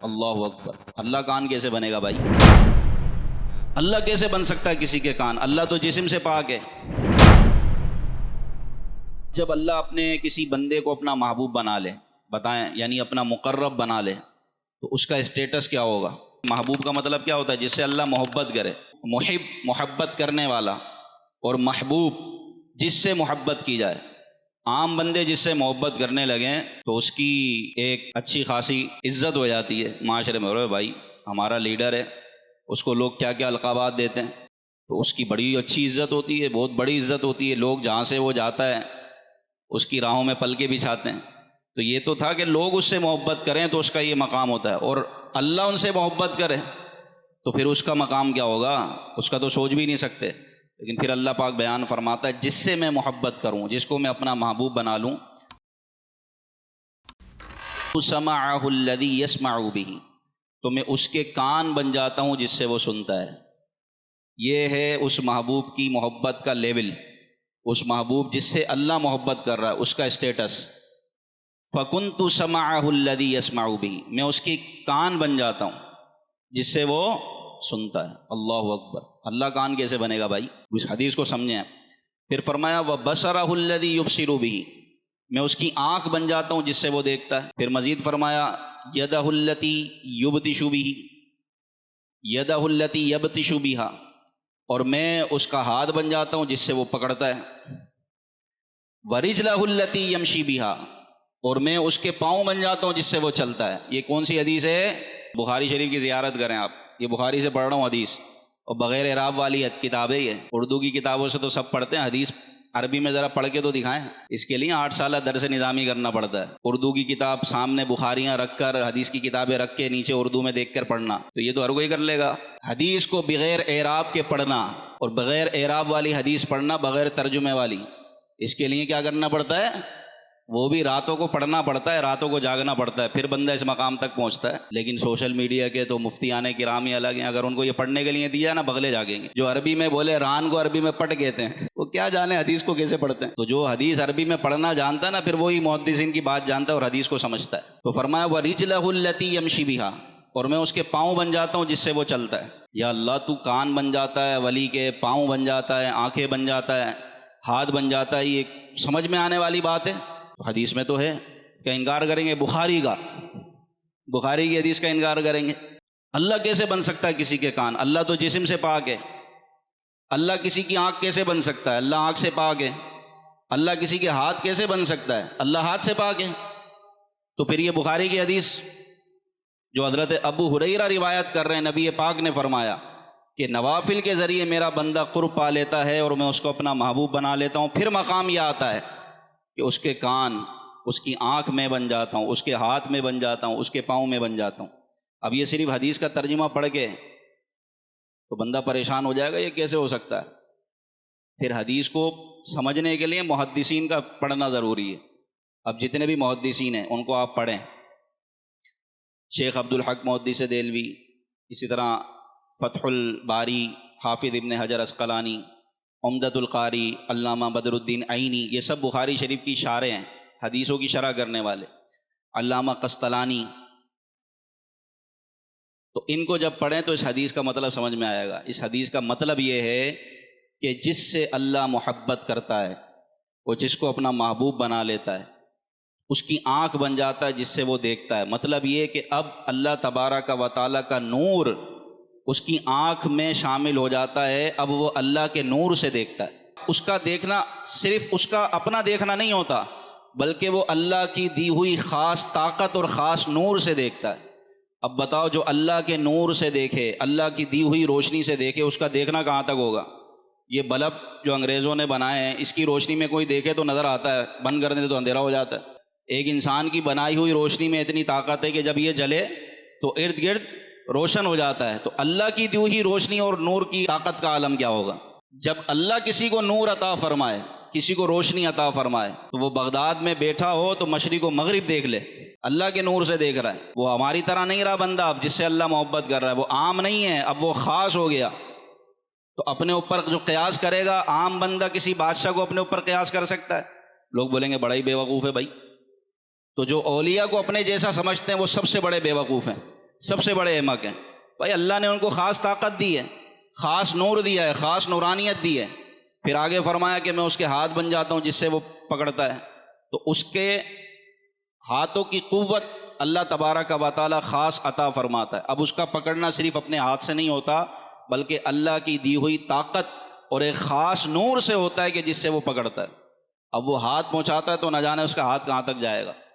اللہ اکبر۔ اللہ کان کیسے بنے گا بھائی؟ اللہ کیسے بن سکتا ہے کسی کے کان؟ اللہ تو جسم سے پاک ہے۔ جب اللہ اپنے کسی بندے کو اپنا محبوب بنا لے، بتائیں یعنی اپنا مقرب بنا لے، تو اس کا اسٹیٹس کیا ہوگا؟ محبوب کا مطلب کیا ہوتا ہے؟ جس سے اللہ محبت کرے۔ محب محبت کرنے والا، اور محبوب جس سے محبت کی جائے۔ عام بندے جس سے محبت کرنے لگیں تو اس کی ایک اچھی خاصی عزت ہو جاتی ہے معاشرے میں۔ اور بھائی ہمارا لیڈر ہے، اس کو لوگ کیا کیا القابات دیتے ہیں، تو اس کی بڑی اچھی عزت ہوتی ہے، بہت بڑی عزت ہوتی ہے۔ لوگ جہاں سے وہ جاتا ہے اس کی راہوں میں پل کے بچھاتے ہیں۔ تو یہ تو تھا کہ لوگ اس سے محبت کریں تو اس کا یہ مقام ہوتا ہے، اور اللہ ان سے محبت کرے تو پھر اس کا مقام کیا ہوگا؟ اس کا تو سوچ بھی نہیں سکتے۔ لیکن پھر اللہ پاک بیان فرماتا ہے جس سے میں محبت کروں، جس کو میں اپنا محبوب بنا لوں، سمعہ الذی یسمع بہ، تو میں اس کے کان بن جاتا ہوں جس سے وہ سنتا ہے۔ یہ ہے اس محبوب کی محبت کا لیول، اس محبوب جس سے اللہ محبت کر رہا ہے اس کا اسٹیٹس۔ فکنت سمعہ الذی یسمع بہ، میں اس کی کان بن جاتا ہوں جس سے وہ سنتا ہے۔ اللہ اکبر۔ اللہ کان کیسے بنے گا بھائی؟ اس حدیث کو سمجھیں۔ پھر فرمایا وبصرہ الذی یبصر بہ، میں اس کی آنکھ بن جاتا ہوں جس سے وہ دیکھتا ہے۔ پھر مزید فرمایا یدہ التی یبطش بہ، یدہ التی یبطش بہا، اور میں اس کا ہاتھ بن جاتا ہوں جس سے وہ پکڑتا ہے۔ ورجلہ التی یمشی بہا، اور میں اس کے پاؤں بن جاتا ہوں جس سے وہ چلتا ہے۔ یہ کون سی حدیث ہے؟ بخاری شریف کی زیارت کریں آپ، یہ بخاری سے پڑھ رہا ہوں حدیث، اور بغیر اعراب والی کتابیں یہ اردو کی کتابوں سے تو سب پڑھتے ہیں، حدیث عربی میں ذرا پڑھ کے تو دکھائیں۔ اس کے لیے 8 سالہ درس نظامی کرنا پڑتا ہے۔ اردو کی کتاب سامنے بخاریاں رکھ کر، حدیث کی کتابیں رکھ کے نیچے اردو میں دیکھ کر پڑھنا، تو یہ تو ہر کوئی کر لے گا۔ حدیث کو بغیر اعراب کے پڑھنا، اور بغیر اعراب والی حدیث پڑھنا، بغیر ترجمے والی، اس کے لیے کیا کرنا پڑتا ہے؟ وہ بھی راتوں کو پڑھنا پڑتا ہے، راتوں کو جاگنا پڑتا ہے، پھر بندہ اس مقام تک پہنچتا ہے۔ لیکن سوشل میڈیا کے تو مفتیان کرام ہی الگ ہیں، اگر ان کو یہ پڑھنے کے لیے دیا نا بغلے جاگیں گے۔ جو عربی میں بولے ران کو عربی میں پٹ کہتے ہیں، وہ کیا جانے حدیث کو کیسے پڑھتے ہیں۔ تو جو حدیث عربی میں پڑھنا جانتا ہے نا، پھر وہی محدثین کی بات جانتا ہے اور حدیث کو سمجھتا ہے۔ تو فرمایا وَرِجْلَهُ الَّتِي يَمْشِي بِهَا، اور میں اس کے پاؤں بن جاتا ہوں جس سے وہ چلتا ہے۔ یا اللہ، تو کان بن جاتا ہے ولی کے، پاؤں بن جاتا ہے، آنکھیں بن جاتا ہے، ہاتھ بن جاتا ہے، یہ سمجھ میں آنے والی بات ہے؟ حدیث میں تو ہے۔ کیا انکار کریں گے؟ بخاری کی حدیث کا انکار کریں گے؟ اللہ کیسے بن سکتا ہے کسی کے کان؟ اللہ تو جسم سے پاک ہے۔ اللہ کسی کی آنکھ کیسے بن سکتا ہے؟ اللہ آنکھ سے پاک ہے۔ اللہ کسی کے ہاتھ کیسے بن سکتا ہے؟ اللہ ہاتھ سے پاک ہے۔ تو پھر یہ بخاری کی حدیث جو حضرت ابو ہریرہ روایت کر رہے ہیں، نبی پاک نے فرمایا کہ نوافل کے ذریعے میرا بندہ قرب پا لیتا ہے اور میں اس کو اپنا محبوب بنا لیتا ہوں۔ پھر مقام یہ آتا ہے کہ اس کے کان، اس کی آنکھ میں بن جاتا ہوں، اس کے ہاتھ میں بن جاتا ہوں، اس کے پاؤں میں بن جاتا ہوں۔ اب یہ صرف حدیث کا ترجمہ پڑھ کے تو بندہ پریشان ہو جائے گا، یہ کیسے ہو سکتا ہے؟ پھر حدیث کو سمجھنے کے لیے محدثین کا پڑھنا ضروری ہے۔ اب جتنے بھی محدثین ہیں ان کو آپ پڑھیں، شیخ عبدالحق محدث دہلوی، اسی طرح فتح الباری حافظ ابن حجر عسقلانی، عمدۃ القاری علامہ بدر الدین عینی، یہ سب بخاری شریف کی شارح ہیں، حدیثوں کی شرح کرنے والے، علامہ قسطلانی۔ تو ان کو جب پڑھیں تو اس حدیث کا مطلب سمجھ میں آئے گا۔ اس حدیث کا مطلب یہ ہے کہ جس سے اللہ محبت کرتا ہے، وہ جس کو اپنا محبوب بنا لیتا ہے، اس کی آنکھ بن جاتا ہے جس سے وہ دیکھتا ہے۔ مطلب یہ کہ اب اللہ تبارک و تعالیٰ کا نور اس کی آنکھ میں شامل ہو جاتا ہے، اب وہ اللہ کے نور سے دیکھتا ہے۔ اس کا دیکھنا صرف اس کا اپنا دیکھنا نہیں ہوتا، بلکہ وہ اللہ کی دی ہوئی خاص طاقت اور خاص نور سے دیکھتا ہے۔ اب بتاؤ، جو اللہ کے نور سے دیکھے، اللہ کی دی ہوئی روشنی سے دیکھے، اس کا دیکھنا کہاں تک ہوگا؟ یہ بلب جو انگریزوں نے بنائے ہیں، اس کی روشنی میں کوئی دیکھے تو نظر آتا ہے، بند کر دے تو اندھیرا ہو جاتا ہے۔ ایک انسان کی بنائی ہوئی روشنی میں اتنی طاقت ہے کہ جب یہ جلے تو ارد گرد روشن ہو جاتا ہے۔ تو اللہ کی دی ہوئی روشنی اور نور کی طاقت کا عالم کیا ہوگا؟ جب اللہ کسی کو نور عطا فرمائے، کسی کو روشنی عطا فرمائے، تو وہ بغداد میں بیٹھا ہو تو مشرق و مغرب دیکھ لے، اللہ کے نور سے دیکھ رہا ہے۔ وہ ہماری طرح نہیں رہا بندہ اب جس سے اللہ محبت کر رہا ہے، وہ عام نہیں ہے، اب وہ خاص ہو گیا۔ تو اپنے اوپر جو قیاس کرے گا، عام بندہ کسی بادشاہ کو اپنے اوپر قیاس کر سکتا ہے؟ لوگ بولیں گے بڑا ہی بے وقوف ہے بھائی۔ تو جو اولیاء کو اپنے جیسا سمجھتے ہیں وہ سب سے بڑے بے وقوف ہیں۔ سب سے بڑے احمق ہیں۔ بھائی اللہ نے ان کو خاص طاقت دی ہے، خاص نور دیا ہے، خاص نورانیت دی ہے، پھر آگے فرمایا کہ میں اس کے ہاتھ بن جاتا ہوں جس سے وہ پکڑتا ہے، تو اس کے ہاتھوں کی قوت اللہ تبارک و تعالیٰ خاص عطا فرماتا ہے۔ اب اس کا پکڑنا صرف اپنے ہاتھ سے نہیں ہوتا، بلکہ اللہ کی دی ہوئی طاقت اور ایک خاص نور سے ہوتا ہے کہ جس سے وہ پکڑتا ہے۔ اب وہ ہاتھ پہنچاتا ہے تو نہ جانے اس کا ہاتھ کہاں تک جائے گا۔